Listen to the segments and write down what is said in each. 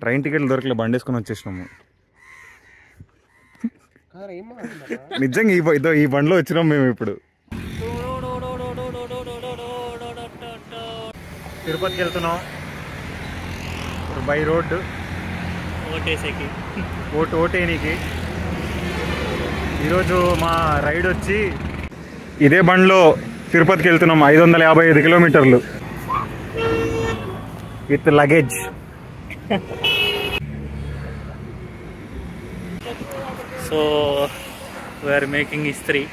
Train టికెట్లు దొరకలే, బండి వేసుకొని వచ్చేసినాము. నిజంగా ఈ బండిలో వచ్చినాం మేము. ఇప్పుడు తిరుపతికి వెళ్తున్నాం బై రోడ్డు, ఓటేనికి. ఈరోజు మా రైడ్ వచ్చి ఇదే బండిలో తిరుపతికి వెళ్తున్నాం. 555 కిలోమీటర్లు with luggage. So we are making history.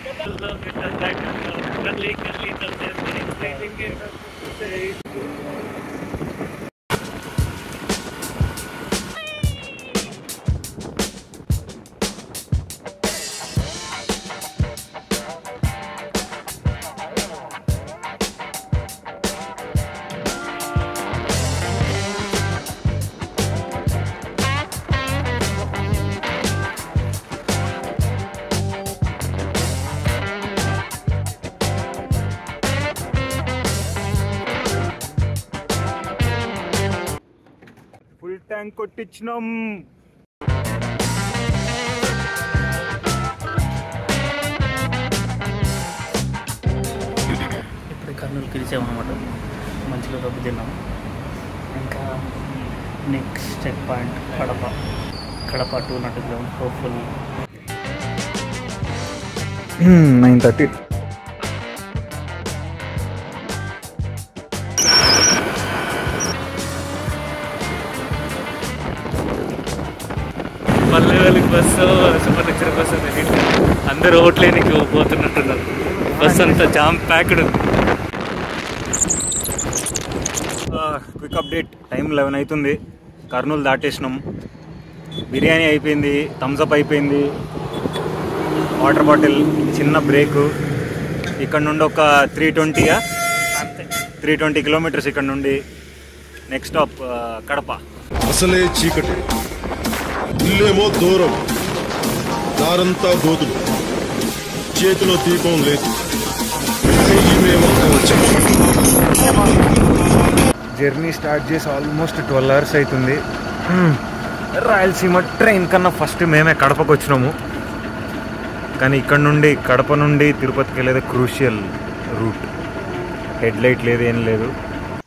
Full tank కొట్టించినాం. ఇప్పుడు కర్నూలుకి వెళ్ళామన్నమాట. మంచిగా దెబ్బ తిన్నాం. ఇంకా next checkpoint Kadapa 200 kilometres. Hopeful 9:30. పల్లెవేలికి బస్సు, సూపర్ లగ్జరీ బస్సు తెలియదు. అందరూ ఓట్లేనికి పోతున్నట్టున్నారు. బస్ అంతా jam packed. Quick update, time 11 అవుతుంది. కర్నూలు దాటేసినాం. బిర్యానీ అయిపోయింది, థమ్స్అప్ అయిపోయింది, వాటర్ బాటిల్, చిన్న బ్రేకు. ఇక్కడ నుండి ఒక 320 కిలోమీటర్స్ ఇక్కడ నుండి. Next stop Kadapa. అసలే చీకటి, ఇల్లేమో దూరం, దారంతా గోతులు, చేతిలో దీపం లేదు. జర్నీ స్టార్ట్ చేసి ఆల్మోస్ట్ 12 hours అవుతుంది. రాయలసీమ ట్రైన్ కన్నా ఫస్ట్ మేమే కడపకు వచ్చినాము. కానీ ఇక్కడ నుండి కడప నుండి తిరుపతికి వెళ్ళేది క్రూషియల్ రూట్. హెడ్ లైట్ లేదు, ఏం లేదు.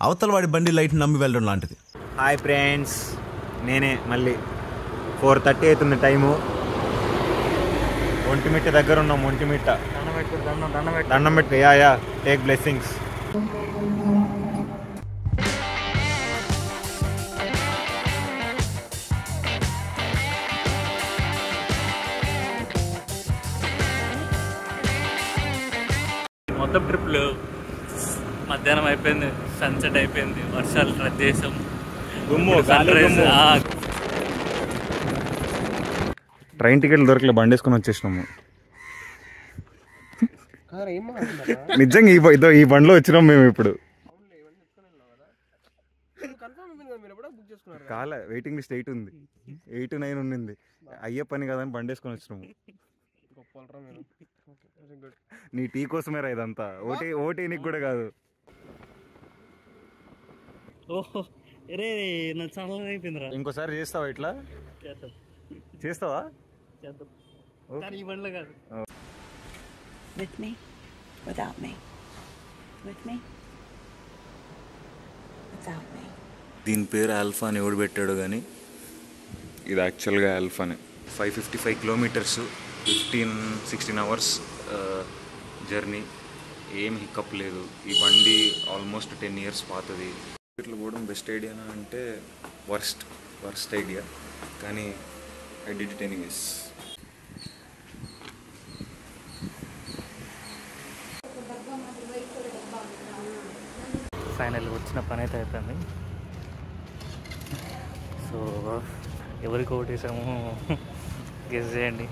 అవతల వాడి బండి లైట్ నమ్మి వెళ్ళడం లాంటిది. హాయ్ ఫ్రెండ్స్, నేనే మళ్ళీ. 4:30 అవుతుంది టైము. ఒంటిమిట్ట దగ్గర ఉన్నాం. ఒంటిమిట్ట దండం పెట్టు. Yeah take blessings. మొత్తం ట్రిప్లు మధ్యాహ్నం అయిపోయింది, సన్సెట్ అయిపోయింది, వర్షాలు ప్రదేశం, సన్ రైజ్. ట్రైన్ టికెట్లు దొరకలే, బండి వేసుకొని వచ్చేసినాము. నిజంగా ఈ బండిలో వచ్చినాం మేము. ఇప్పుడు కాలే, వెయిటింగ్ లిస్ట్ 8 ఉంది, 8, 9 ఉండింది. అయ్యే పని కదని బండి వేసుకొని వచ్చినాము. నీ టీ కోసమే రా ఇదంతా. ఓటీనికి కూడా కాదు. ఓహో రే, నా చాలా అయిపోయిందిరా. ఇంకోసారి చేస్తావా ఇట్లా? చేస్తావా? ఈ బండ్లో కాదు. With me, without me. With me, without me. దీని పేరు ఆల్ఫా అని ఎవడు పెట్టాడు, కానీ ఇది యాక్చువల్గా ఆల్ఫానే. 555 కిలోమీటర్స్, 15-16 hours జర్నీ. ఏం హికప్ లేదు. ఈ బండి ఆల్మోస్ట్ 10 years పాతది. ఇట్లా పోవడం బెస్ట్ ఐడియానా అంటే వర్స్ట్ ఐడియా, కానీ I did it anyways. Final వచ్చిన పని అయితే అయిపోయింది. సో ఎవరికి ఓటేసాము గెస్ చేయండి.